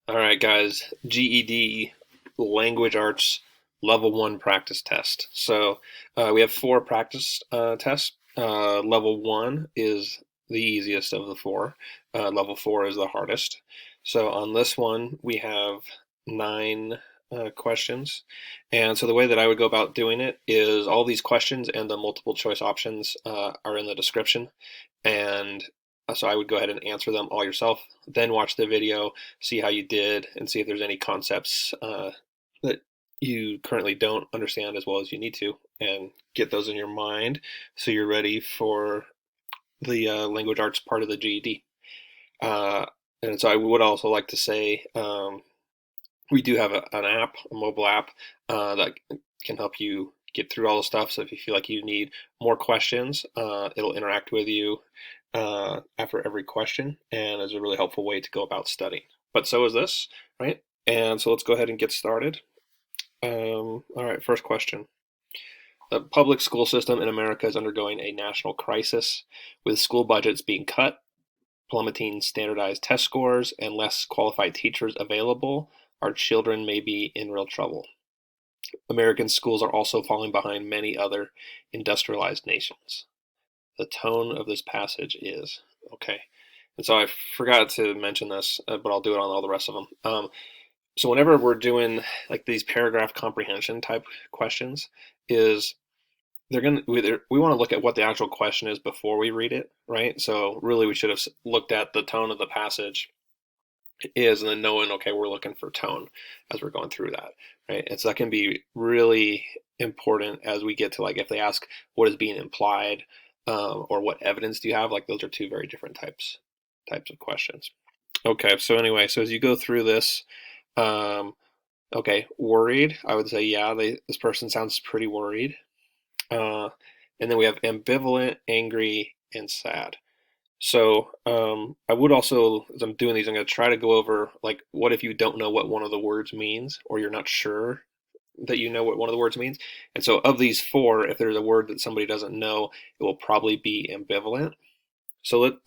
All right, guys, GED Language Arts Level 1 practice test. So we have four practice tests. Level 1 is the easiest of the four. Level 4 is the hardest. So on this one, we have nine questions. And so the way that I would go about doing it is all these questions and the multiple choice options are in the description. And so I would go ahead and answer them all yourself, then watch the video, see how you did, and see if there's any concepts that you currently don't understand as well as you need to, and get those in your mind so you're ready for the language arts part of the GED. Uh, and so I would also like to say we do have an app, a mobile app, that can help you get through all the stuff. So if you feel like you need more questions, it'll interact with you after every question, and is a really helpful way to go about studying. But so is this, right? And so let's go ahead and get started. All right, first question. The public school system in America is undergoing a national crisis, with school budgets being cut, plummeting standardized test scores, and less qualified teachers available. Our children may be in real trouble. American schools are also falling behind many other industrialized nations. The tone of this passage is okay. And so I forgot to mention this, but I'll do it on all the rest of them. So whenever we're doing like these paragraph comprehension type questions, is we want to look at what the actual question is before we read it, right? So really, we should have looked at the tone of the passage is, and then knowing, okay, we're looking for tone as we're going through that, right? And so that can be really important as we get to, like, if they ask what is being implied, or what evidence do you have, like those are two very different types of questions. Okay, so anyway, so as you go through this, okay, worried, I would say, yeah, this person sounds pretty worried. And then we have ambivalent, angry, and sad. So I would also, as I'm doing these, I'm going to try to go over, like, what if you don't know what one of the words means, or you're not sure that you know what one of the words means. And so of these four, if there's a word that somebody doesn't know, it will probably be ambivalent. So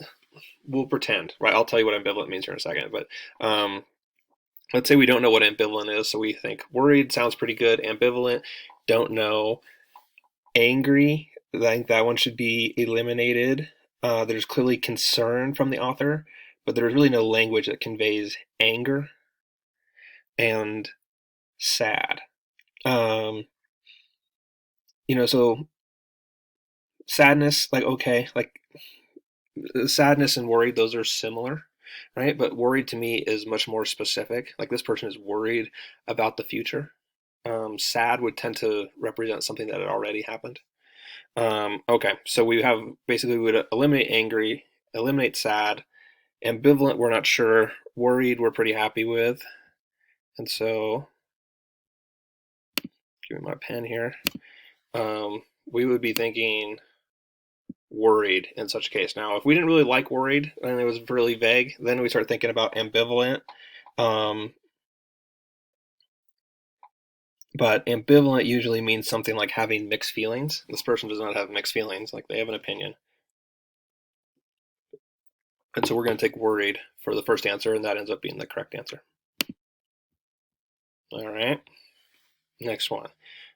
we'll pretend, right? I'll tell you what ambivalent means here in a second. But let's say we don't know what ambivalent is. So we think worried sounds pretty good. Ambivalent, don't know. Angry, I think that one should be eliminated. There's clearly concern from the author, but there's really no language that conveys anger. And sad. Um, so sadness, like, okay, like sadness and worried, those are similar, right? But worried to me is much more specific. Like, this person is worried about the future. Sad would tend to represent something that had already happened. Okay, so we have basically, we would eliminate angry, eliminate sad, ambivalent, we're not sure, worried, we're pretty happy with. And so, give me my pen here. We would be thinking worried in such a case. Now, if we didn't really like worried and it was really vague, then we start thinking about ambivalent. But ambivalent usually means something like having mixed feelings. This person does not have mixed feelings, like they have an opinion. And so we're going to take worried for the first answer, and that ends up being the correct answer. All right, next one.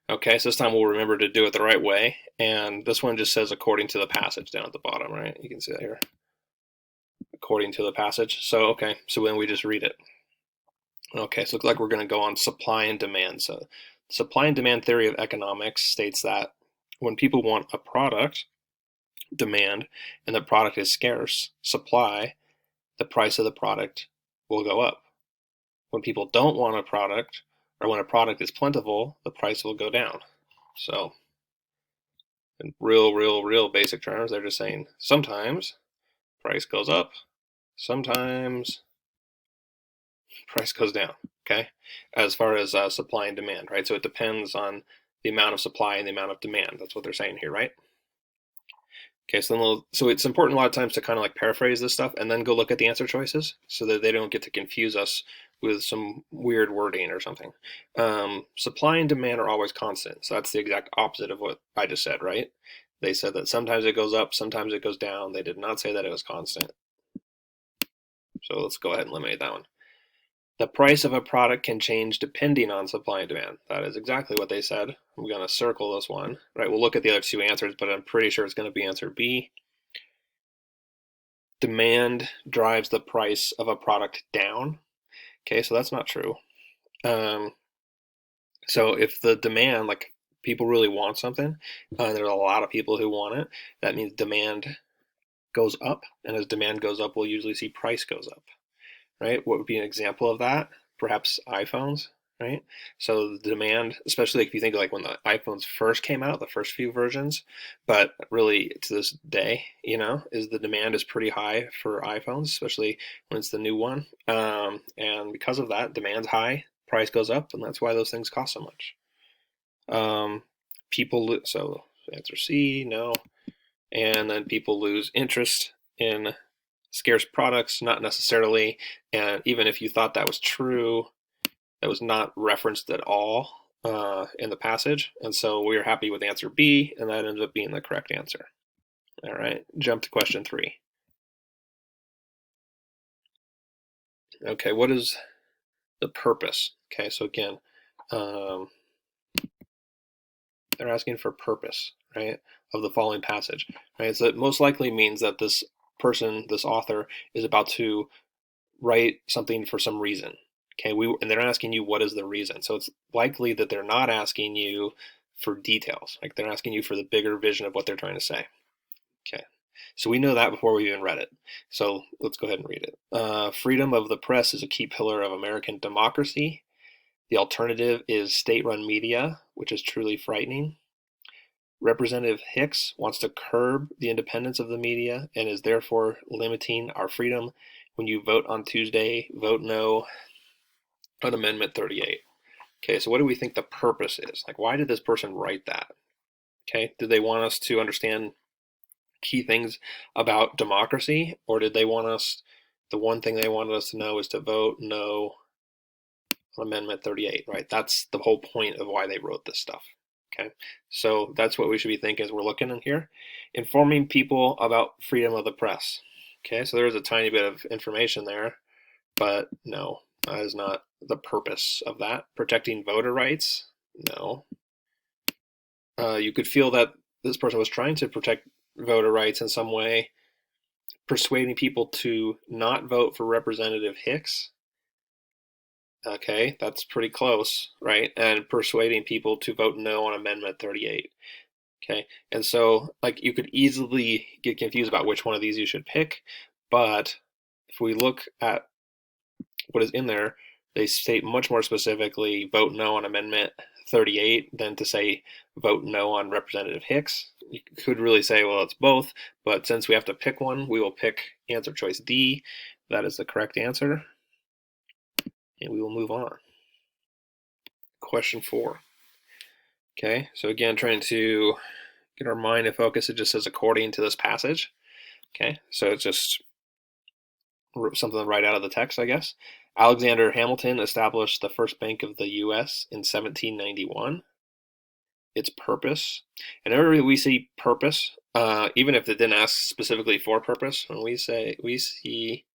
Okay, so this time we'll remember to do it the right way. And this one just says according to the passage down at the bottom, right? You can see that here. According to the passage. So, okay, so then we just read it. Okay, so it looks like we're going to go on supply and demand. So supply and demand theory of economics states that when people want a product, demand, and the product is scarce, supply, the price of the product will go up. When people don't want a product, or when a product is plentiful, the price will go down. So in real basic terms, they're just saying sometimes price goes up, sometimes price goes down, okay? As far as supply and demand, right? So it depends on the amount of supply and the amount of demand. That's what they're saying here, right? Okay, so it's important a lot of times to kind of like paraphrase this stuff and then go look at the answer choices so that they don't get to confuse us with some weird wording or something. Supply and demand are always constant. So that's the exact opposite of what I just said, right? They said that sometimes it goes up, sometimes it goes down. They did not say that it was constant. So let's go ahead and eliminate that one. The price of a product can change depending on supply and demand. That is exactly what they said. I'm going to circle this one. Right, we'll look at the other two answers, but I'm pretty sure it's going to be answer B. Demand drives the price of a product down. Okay, so that's not true. So if the demand, like people really want something, and there's a lot of people who want it, that means demand goes up, and as demand goes up, we'll usually see price goes up, right? What would be an example of that? Perhaps iPhones, right? So the demand, especially if you think like when the iPhones first came out, the first few versions, but really to this day, is the demand is pretty high for iPhones, especially when it's the new one. And because of that, demand's high, price goes up, and that's why those things cost so much. So answer C, no. And then people lose interest in scarce products, not necessarily. And even if you thought that was true, that was not referenced at all in the passage. And so we're happy with answer B, and that ends up being the correct answer. All right, jump to question 3. Okay, what is the purpose? Okay, so again, they're asking for purpose, right, of the following passage, right? So it most likely means that this person, this author, is about to write something for some reason. Okay, and they're asking you what is the reason. So it's likely that they're not asking you for details. Like they're asking you for the bigger vision of what they're trying to say. Okay, so we know that before we even read it. So let's go ahead and read it. Freedom of the press is a key pillar of American democracy. The alternative is state-run media, which is truly frightening. Representative Hicks wants to curb the independence of the media and is therefore limiting our freedom. When you vote on Tuesday, vote no on Amendment 38. Okay, so what do we think the purpose is? Like, why did this person write that? Okay, did they want us to understand key things about democracy, or did they want us, the one thing they wanted us to know is to vote no on Amendment 38, right? That's the whole point of why they wrote this stuff. Okay, so that's what we should be thinking as we're looking in here. Informing people about freedom of the press. Okay, so there's a tiny bit of information there, but no, that is not the purpose of that. Protecting voter rights? No. You could feel that this person was trying to protect voter rights in some way, persuading people to not vote for Representative Hicks. Okay, that's pretty close, right? And persuading people to vote no on Amendment 38. Okay, and so like you could easily get confused about which one of these you should pick, but if we look at what is in there, they state much more specifically vote no on Amendment 38 than to say vote no on Representative Hicks. You could really say, well, it's both, but since we have to pick one, we will pick answer choice D. That is the correct answer. And we will move on. Question 4. Okay, so again, trying to get our mind in focus, it just says according to this passage. Okay, so it's just something right out of the text, I guess. Alexander Hamilton established the first bank of the U.S. in 1791. Its purpose, and whenever we see purpose, even if it didn't ask specifically for purpose, when we see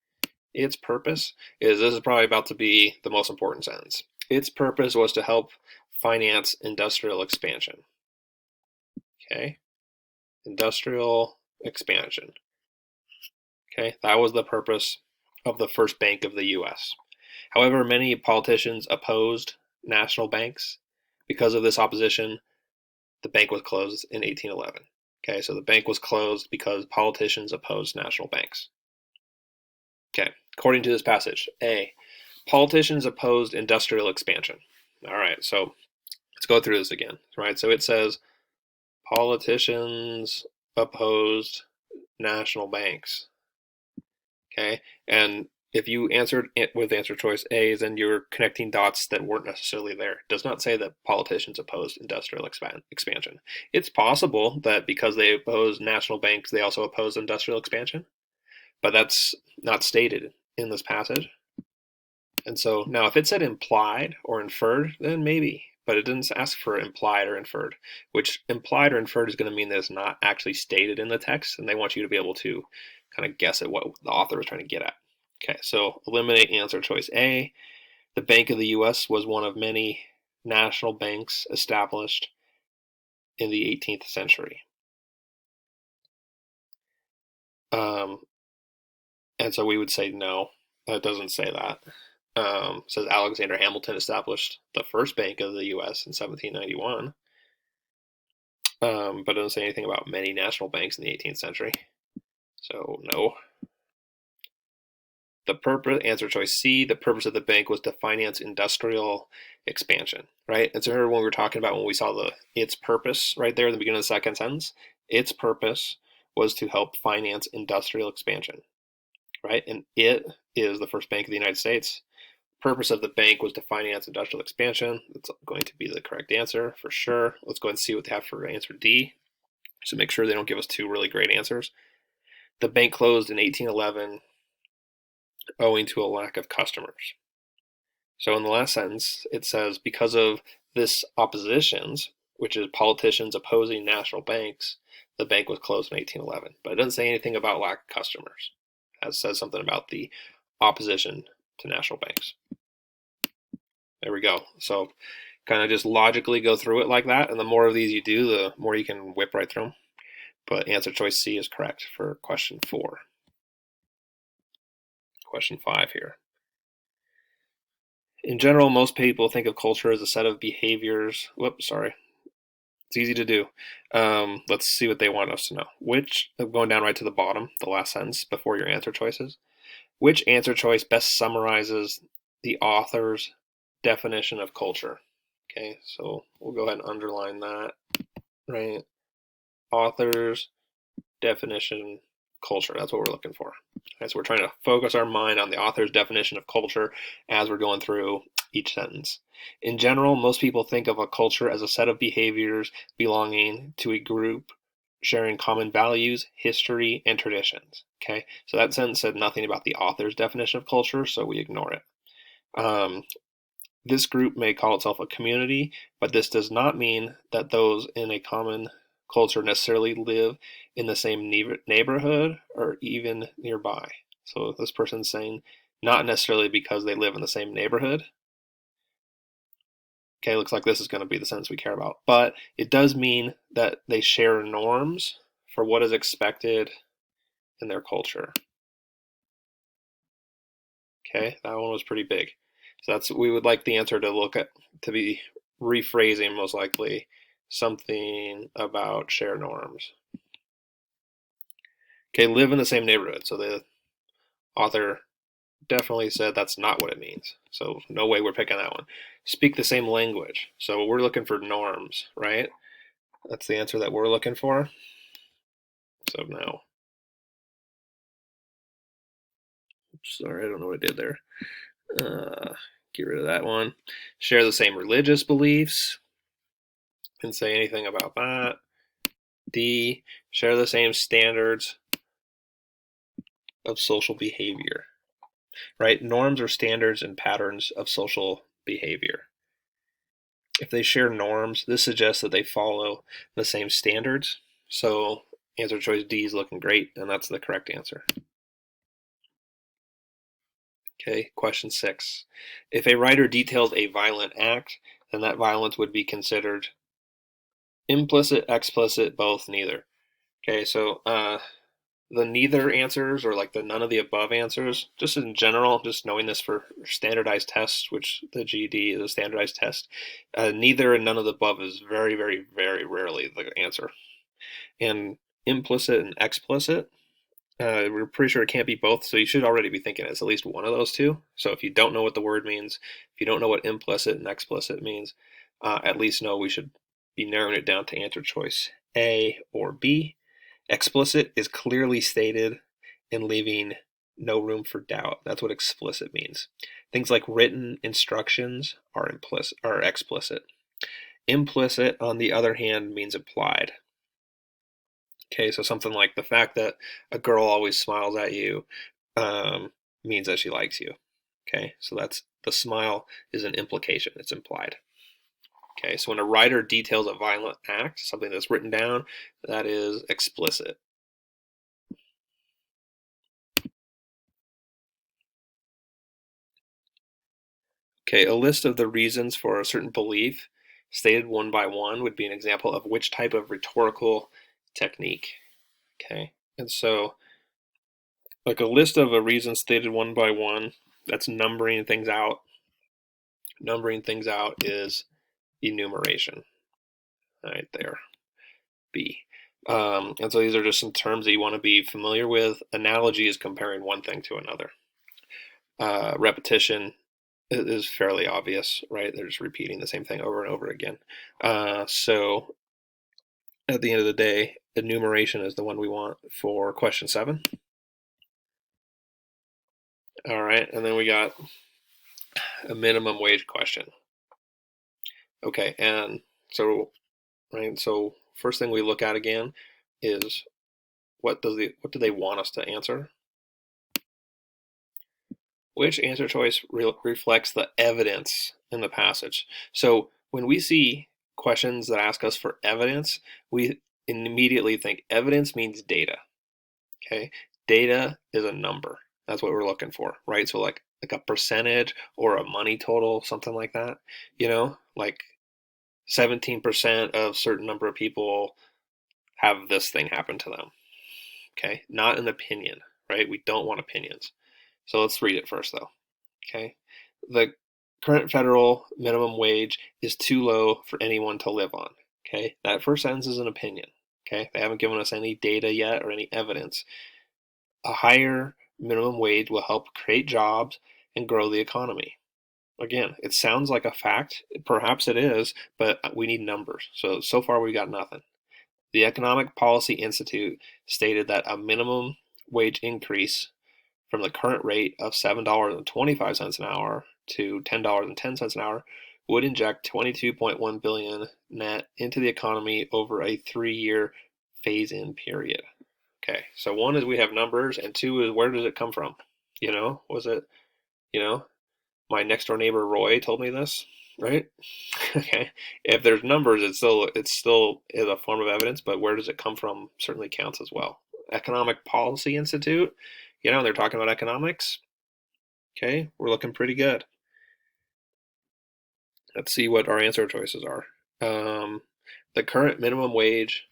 its purpose, this is probably about to be the most important sentence. Its purpose was to help finance industrial expansion. Okay, industrial expansion. Okay, that was the purpose of the first bank of the U.S. However, many politicians opposed national banks. Because of this opposition, the bank was closed in 1811. Okay, so the bank was closed because politicians opposed national banks. Okay, according to this passage, A, politicians opposed industrial expansion. All right, so let's go through this again. Right, so it says politicians opposed national banks. Okay, and if you answered it with answer choice A, then you're connecting dots that weren't necessarily there. It does not say that politicians opposed industrial expansion. It's possible that because they opposed national banks, they also opposed industrial expansion, but that's not stated in this passage. And so now if it said implied or inferred, then maybe, but it didn't ask for implied or inferred, which implied or inferred is going to mean that it's not actually stated in the text, and they want you to be able to kind of guess at what the author was trying to get at. Okay, so eliminate answer choice A. The Bank of the U.S. was one of many national banks established in the 18th century. And so we would say no, that doesn't say that. It says Alexander Hamilton established the first bank of the U.S. in 1791, but it doesn't say anything about many national banks in the 18th century. So no. The purpose, answer choice C, the purpose of the bank was to finance industrial expansion, right? And so remember when we were talking about when we saw its purpose right there in the beginning of the second sentence, its purpose was to help finance industrial expansion, right? And it is the first bank of the United States. Purpose of the bank was to finance industrial expansion. That's going to be the correct answer for sure. Let's go ahead and see what they have for answer D. So make sure they don't give us two really great answers. The bank closed in 1811 owing to a lack of customers. So in the last sentence, it says because of this oppositions, which is politicians opposing national banks, the bank was closed in 1811. But it doesn't say anything about lack of customers. It says something about the opposition to national banks. There we go. So kind of just logically go through it like that, and the more of these you do, the more you can whip right through them. But answer choice C is correct for question 4. Question 5 here. In general, most people think of culture as a set of behaviors. Whoops, sorry. It's easy to do. Let's see what they want us to know. Going down right to the bottom, the last sentence before your answer choices. Which answer choice best summarizes the author's definition of culture? Okay, so we'll go ahead and underline that, right? Author's definition culture. That's what we're looking for. Okay, so we're trying to focus our mind on the author's definition of culture as we're going through each sentence. In general, most people think of a culture as a set of behaviors belonging to a group sharing common values, history, and traditions. Okay, so that sentence said nothing about the author's definition of culture, so we ignore it. This group may call itself a community, but this does not mean that those in a common culture necessarily live in the same neighborhood or even nearby. So this person's saying not necessarily because they live in the same neighborhood. Okay, looks like this is going to be the sentence we care about. But it does mean that they share norms for what is expected in their culture. Okay, that one was pretty big. So we would like the answer to be rephrasing most likely something about share norms. Okay, live in the same neighborhood. So the author definitely said that's not what it means. So no way we're picking that one. Speak the same language. So we're looking for norms, right? That's the answer that we're looking for. So no. Oops, sorry, I don't know what I did there. Get rid of that one. Share the same religious beliefs. Didn't say anything about that. D, share the same standards of social behavior, right? Norms are standards and patterns of social behavior. If they share norms, this suggests that they follow the same standards. So answer choice D is looking great, and that's the correct answer. Okay, question 6. If a writer details a violent act, then that violence would be considered implicit, explicit, both, neither. Okay, so the neither answers or like the none of the above answers, just in general, just knowing this for standardized tests, which the GED is a standardized test, neither and none of the above is very, very, very rarely the answer. And implicit and explicit, we're pretty sure it can't be both, so you should already be thinking it's at least one of those two. So if you don't know what the word means, if you don't know what implicit and explicit means, at least know we should be narrowing it down to answer choice A or B. Explicit is clearly stated and leaving no room for doubt. That's what explicit means. Things like written instructions are explicit. Implicit, on the other hand, means implied. Okay, so something like the fact that a girl always smiles at you means that she likes you. Okay, so that's the smile is an implication, it's implied. Okay, so when a writer details a violent act, something that's written down, that is explicit. Okay, a list of the reasons for a certain belief stated one by one would be an example of which type of rhetorical technique. Okay, and so like a list of a reason stated one by one, that's numbering things out. Numbering things out is enumeration, right there, B. And so these are just some terms that you want to be familiar with. Analogy is comparing one thing to another. Repetition is fairly obvious, right? They're just repeating the same thing over and over again. So at the end of the day, enumeration is the one we want for question 7. All right, and then we got a minimum wage question. Okay, and so right, so first thing we look at again is what do they want us to answer? Which answer choice reflects the evidence in the passage? So when we see questions that ask us for evidence, we immediately think evidence means data. Okay, data is a number. That's what we're looking for, right? So like a percentage or a money total, something like that. Like 17% of certain number of people have this thing happen to them. Okay, not an opinion, right? We don't want opinions. So let's read it first, though. Okay, the current federal minimum wage is too low for anyone to live on. Okay, that first sentence is an opinion. Okay, they haven't given us any data yet or any evidence. A higher minimum wage will help create jobs and grow the economy. Again, it sounds like a fact. Perhaps it is, but we need numbers. So far we got nothing. The Economic Policy Institute stated that a minimum wage increase from the current rate of $7.25 an hour to $10.10 an hour would inject $22.1 billion net into the economy over a 3-year phase-in period. Okay, so one is we have numbers, and two is where does it come from? Was it, my next door neighbor Roy told me this, right? Okay, if there's numbers, it still is a form of evidence, but where does it come from certainly counts as well. Economic Policy Institute, they're talking about economics. Okay, we're looking pretty good. Let's see what our answer choices are. The current minimum wage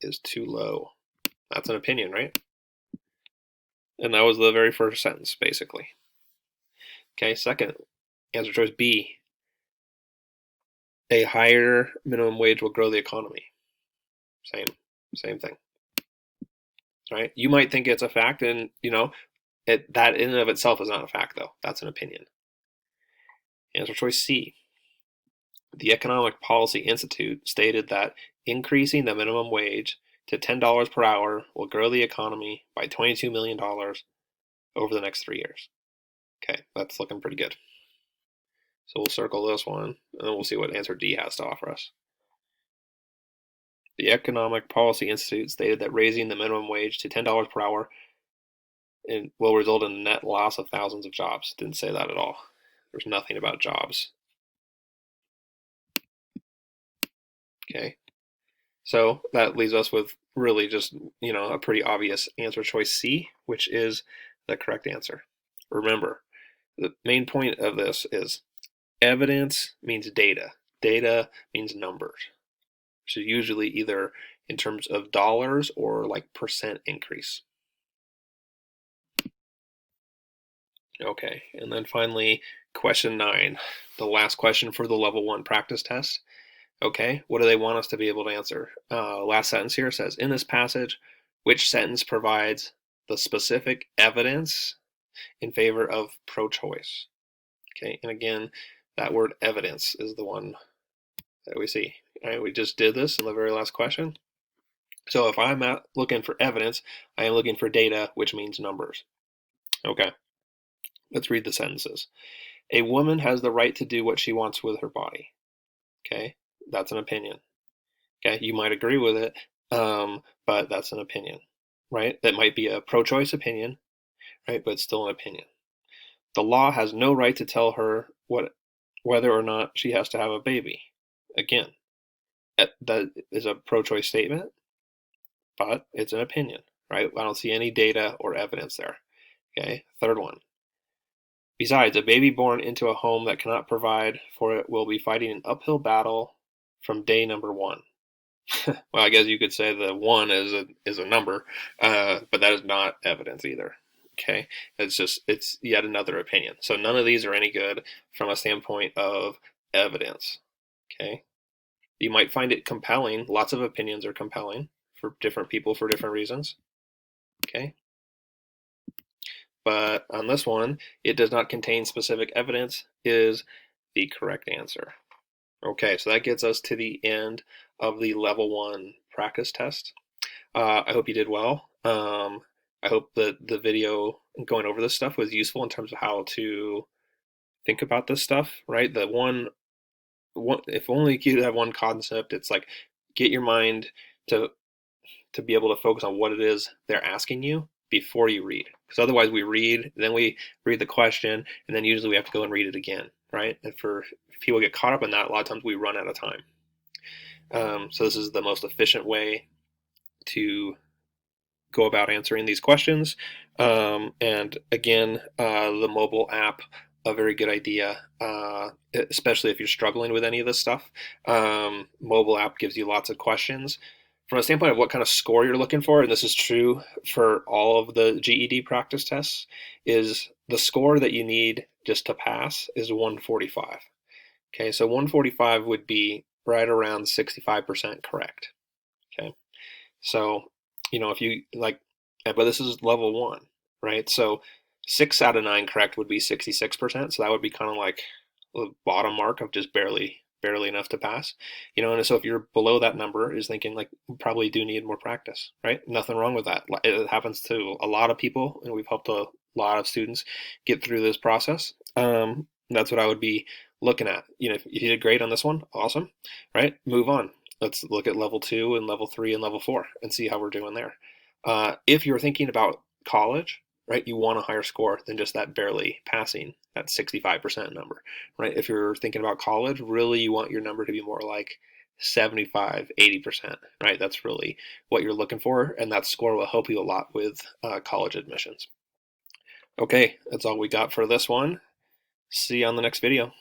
is too low. That's an opinion, right? And that was the very first sentence, basically. Okay, second answer choice B. A higher minimum wage will grow the economy. Same thing. Right? You might think it's a fact, and that in and of itself is not a fact, though. That's an opinion. Answer choice C. The Economic Policy Institute stated that increasing the minimum wage to $10 per hour will grow the economy by $22 million over the next 3 years. Okay, that's looking pretty good. So we'll circle this one, and then we'll see what answer D has to offer us. The Economic Policy Institute stated that raising the minimum wage to $10 per hour will result in a net loss of thousands of jobs. Didn't say that at all. There's nothing about jobs. Okay, so that leaves us with really just, a pretty obvious answer choice C, which is the correct answer. Remember, the main point of this is evidence means data. Data means numbers. So usually either in terms of dollars or like percent increase. Okay, and then finally, question 9, the last question for the level 1 practice test. Okay, what do they want us to be able to answer? Last sentence here says, in this passage, which sentence provides the specific evidence in favor of pro-choice? Okay, and again, that word evidence is the one that we see. All right, we just did this in the very last question. So if I'm looking for evidence, I am looking for data, which means numbers. Okay, let's read the sentences. A woman has the right to do what she wants with her body. Okay, that's an opinion. Okay, you might agree with it, but that's an opinion, right? That might be a pro-choice opinion, right? But it's still an opinion. The law has no right to tell her whether or not she has to have a baby. Again, that is a pro-choice statement, but it's an opinion, right? I don't see any data or evidence there. Okay, third one. Besides, a baby born into a home that cannot provide for it will be fighting an uphill battle from day number one. Well, I guess you could say the one is a number, but that is not evidence either. Okay, it's yet another opinion. So none of these are any good from a standpoint of evidence. Okay, you might find it compelling. Lots of opinions are compelling for different people for different reasons. Okay, but on this one, it does not contain specific evidence is the correct answer. Okay, so that gets us to the end of the level 1 practice test. I hope you did well. I hope that the video going over this stuff was useful in terms of how to think about this stuff, right? If only you could have one concept, it's like get your mind to be able to focus on what it is they're asking you before you read. Because otherwise we read, then we read the question, and then usually we have to go and read it again, right? And for people get caught up in that, a lot of times we run out of time. So this is the most efficient way to go about answering these questions. And again, the mobile app, a very good idea, especially if you're struggling with any of this stuff. Mobile app gives you lots of questions. From a standpoint of what kind of score you're looking for, and this is true for all of the GED practice tests, is the score that you need just to pass is 145. Okay, so 145 would be right around 65% correct. Okay, so if you like, but this is level 1, right? So 6 out of 9 correct would be 66%. So that would be kind of like the bottom mark of just barely enough to pass. And so if you're below that number, is thinking like probably do need more practice, right? Nothing wrong with that. It happens to a lot of people, and we've helped a lot of students get through this process. That's what I would be looking at. If you did great on this one, awesome, right? Move on. Let's look at level 2 and level 3 and level 4 and see how we're doing there. If you're thinking about college, right, you want a higher score than just that barely passing, that 65% number, right? If you're thinking about college, really you want your number to be more like 75, 80%, right? That's really what you're looking for, and that score will help you a lot with college admissions. Okay, that's all we got for this one. See you on the next video.